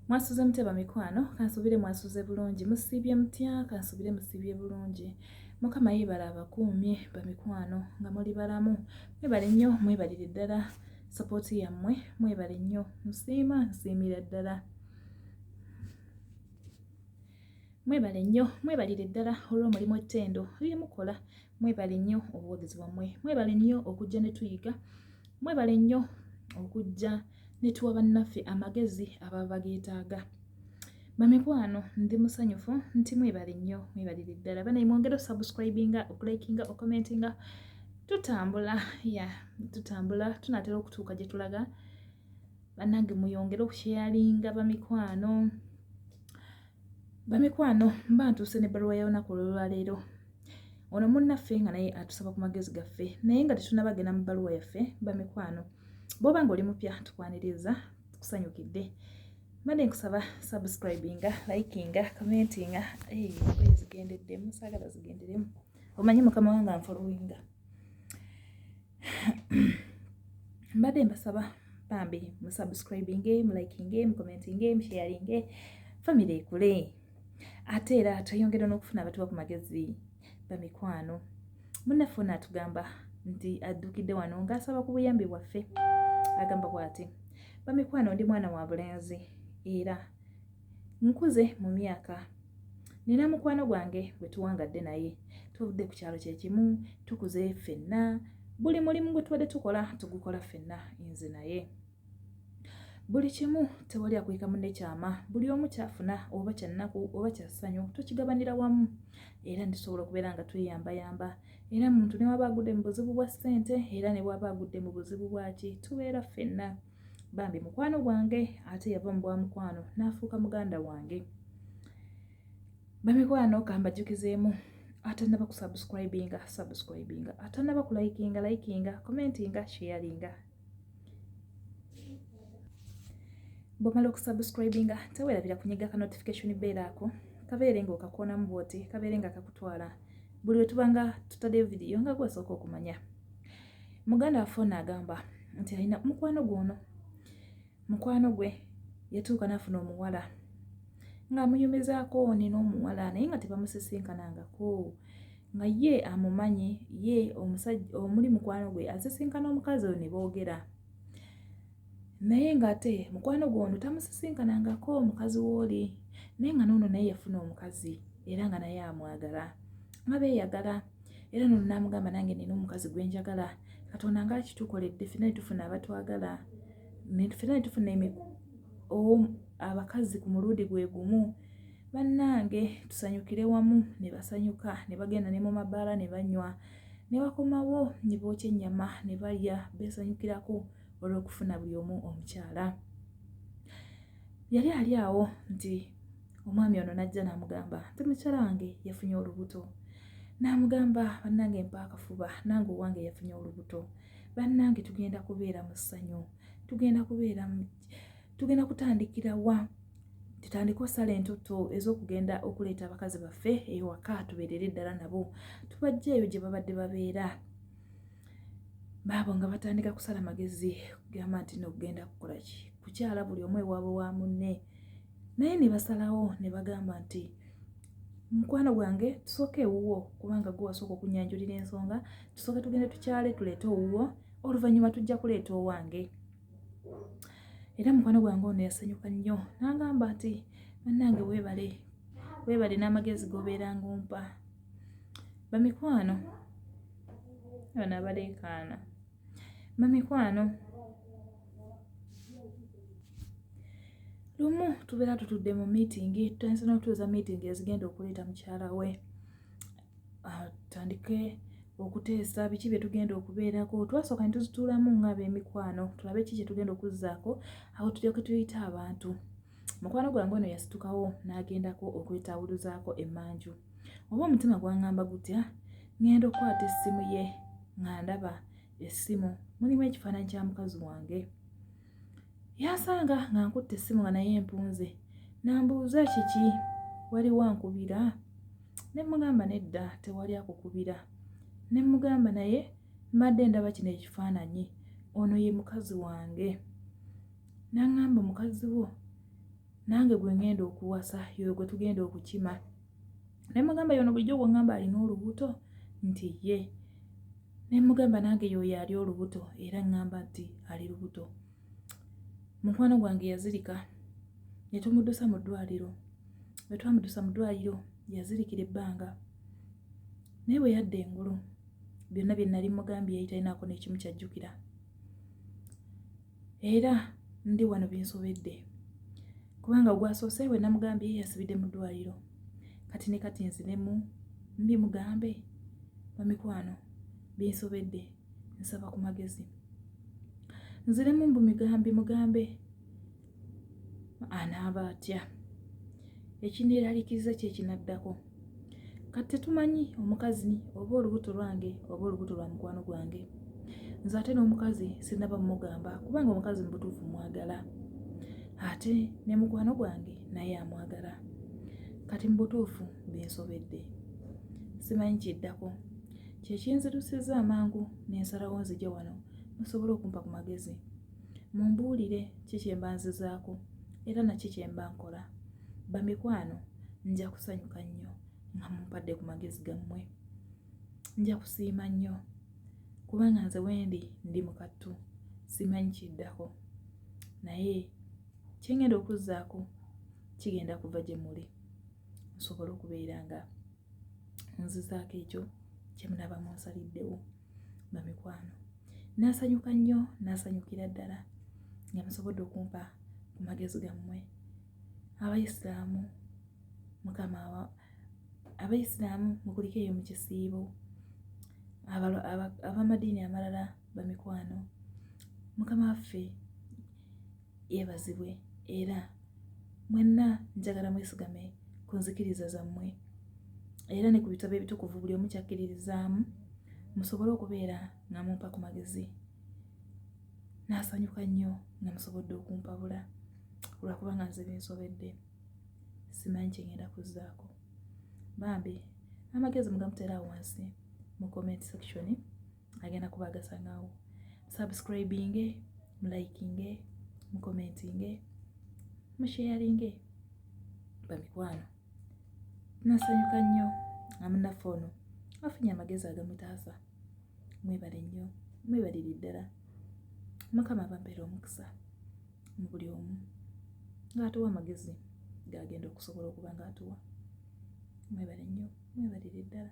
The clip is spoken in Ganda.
Mwasuze muteba mikwano kansubire mwasuze bulungi musibye mutya kansubire musibye bulungi mukama yebala abakuumye bamikwano nga muli balamu mwebale nnyo mwebalire ddala support yammwe mwebale nnyo nsiima nsiimira ddala mwebale nnyo mwebalire ddala olw'omulimu ettendo lyemukola mwebale nnyo obuweereza bwammwe mwebale nnyo okujja ne tuyiga mwebale nnyo okujja ne tuwa bannaffe amagezi ababa geetaaga bamikwano ndi musanyufu nti mwebale nnyo mwebalire ddala banayi mwongere osubscribinga okulikinga okomentinga tutambula tunatera okutuuka gye tulaga bannange muyongere okusharinga bamikwano mba ntuuse n'ebbaluwa y'olunaku olwaleero ono munnaffe nga naye atusaba ku magezi gaffe naye nga tetunnabagenda mu bbaluwa yaffe bamikwano bw'oba nga oli mupya tukwaniriza tukusanyukidde mbadde nkusaba subscribinga likinga commentinga zigendeddemu saagala zigenderemu omanyi mukama wange anfollowinga mbadde mbasaba bambi musubscribinge mulikinge mucommentinge musharinge famire ekule ate era tweyongera n'okufuna abatuwa ku magezi bamikwano munnaffe ono atugamba nti addukidde wano ng'asaba ku buyambi bwaffe agamba bw'ati bamikwano ndi mwana wa bulenzi era nkuze mu myaka nina mukwano gwange gwe tuwangadde naye tuvudde ku kyalo kyekimu tukuze ffenna buli mulimu gwe tubadde tukola tugukola ffenna nze naye buli kimu tewali akuyika munne kyama buli omu kyafuna oba kyannaku oba kyassanyu tukigabanira wamu era ndisobola okubeera nga tweyambayamba era muntu ne waba agudde mu buzibu bwa ssente era ne waba agudde mu buzibu bwaki tubeera ffenna bambi mukwano gwange ate yava mu bwa mukwano n'afuuka muganda wange bamikwano kambajjukizeemu atannaba kusubscribinga atannaba kulikinga commentinga sharinga bw'omala okusubscribinga teweerabira kunyiga ka notification bell ako kabeere ng'okakoonamu bw'oti kabeere nga kakutwala buli we tuba nga tutaddeyo vidiyo nga gwasooka okumanya muganda waffe ono agamba nti alina mukwano gwe yatuuka n'afuna omuwala ng'amunyumizaako nina omuwala naye nga tebamusisinkanangako nga ye amumanyi ye omusajja omuli mukwano gwe asisinkana omukazi oyo ne boogera naye ng'ate mukwano gwe ono tamusisinkanangako omukazi w'oli naye nga n'ono naye yafuna omukazi era nga naye amwagala nga beeyagala era n'ono n'amugamba nange nina omukazi gwe njagala katonda nga kitukoledde ffenna ne tufuna abatwagala ffenna ne tufuna abakazi ku mulundi gwe gumu bannange tusanyukire wamu ne basanyuka ne bagenda ne mu mabaala ne banywa ne bakomawo ne bookya ennyama ne balya beesanyukirako olw'okufuna buli omu omukyala yali ali awo nti omwami ono n'ajja n'amugamba nti mukyala wange yafunye olubuto n'amugamba bannange mpa akafuba nange owange yafunye olubuto bannange tugenda kubeera mu ssanyu tugenda kutandikira wa tutandika osala entuto ez'okugenda okuleeta abakazi baffe ewaka tubeerere ddala nabo tubajjeeyo gye babadde babeera baabo nga batandika kusala magezi kugamba nti nokugenda kukola ki kukyala buli omu ewaabwe wa munne naye ne basalawo ne bagamba nti mukwano gwange tusooke ewuwo kubanga gwe wasooka okunyanjulira ensonga tusooke tugende tukyale tuleete owuwo oluvannyuma tujja kuleeta owange era mukwano gwange ono yasanyuka nnyo n'agamba nti bannange weebale n'amagezi g'obeeranga ompa bamikwano bano abaleekaana bamikwano lumu tubeera tutudde mu miitingi tutandise n'okutuuza miitingi ezigenda okuleeta mukyala we tutandike okuteesa biki bye tugenda okubeerako twasooka ne tuzituulamu ng'ab'emikwano tulabe ki kye tugenda okuzzaako awo tulyoke tuyite abantu mukwano gwange ono yasitukawo n'agendako okwetawuluzaako emmanju oba omutima gwangamba gutya ngenda okukwata essimu ye nga ndaba essimu mulimu ekifaananyi kya mukazi wange yansanga nga nkutte essimu nga naye empunze n'ambuuza kiki waliwo ankubira ne mugamba nedda tewali akukubira ne mugamba naye mbadde ndaba kino ekifaananyi ono ye mukazi wange n'aŋŋamba mukazi wo nange gwe ngenda okuwasa yoyo gwe tugenda okukima. Ne mugamba yono bulijjo gwe ngamba alina olubuto nti ye. Ne mugamba nange yoyo ali olubuto era ngamba nti ali lubuto. Mukwano gwange yazirika ne tumuddusa mu ddwaliro. Bwe twamuddusa mu ddwaliro yazirikira ebbanga. Naye bwe yadda engulu byonna bye nali mugambye yali talinaako n'ekimu kyajjukira. Era ndi wano binsobedde kubanga gwasoose we namugambye yasibidde mu ddwaliro. Kati ne kati nziremu mbimugambe bamikwano binsobedde nsaba ku magezi. Nziremu mugambe anaaba atya ekineeraliikiriza kye kinaddako. Kati tetumanyi omukazi oba olubuto lwange oba olubuto lwa mukwano gwange. Nze ate n'omukazi sinaba mugamba kubanga omukazi mu butuufu mwagala, ate ne mukwano gwange naye amwagala. Kati mu butuufu binsobedde simanyi kiddako. Kye kinzirusizza amangu n'ensalawo nzija wano musobole okumpa ku magezi, mumbuulire ki kye mba nzizaako era naki kye mba nkola. Bamikwano nja kusanyuka nnyo nga mumpadde ku magezi gammwe. Nja kusiima nnyo kubanga nze wendi ndi mukattu simanyi kiddako, naye kye ngenda okuzzaako kigenda kuva gye muli nsobole okubeera nga nzizaako ekyo kye munaba munsaliddewo. Bamikwano nasanyuka nnyo, nasanyukira ddala nga musobodde okumpa ku magezi gammwe. Abayisiraamu mukama Abayisiraamu mukulikeeyo mu kisiibo, ab'amadiini amalala bamikwano mukama waffe yeebazibwe era mwenna njagala mwesigame ku nzikiriza zammwe era ne ku bitabo ebitukuvu buli omu kyakkiririzaamu musobole okubeera nga mumpa ku magezi. Nasanyuka nnyo nga musobodde okumpabula olwakubanga nze binsobedde simanyi kye ngenda kuzzaako. Bambi amagezi mugamuteera wansi mu comment section agenda kuba agasangawo. Subscribinge, mulikinge, mukomentinge, musharinge. Bamikwano nasanyuka nnyo nga munnaffe ono afunye amagezi agamutaasa. Mwebale nnyo, mwebalire ddala. Mukama abampeera omukisa mu buli omu ng'atuwa amagezi g'agenda okusobola okuba ng'atuwa. Mwebale nnyo, mwebalire ddala.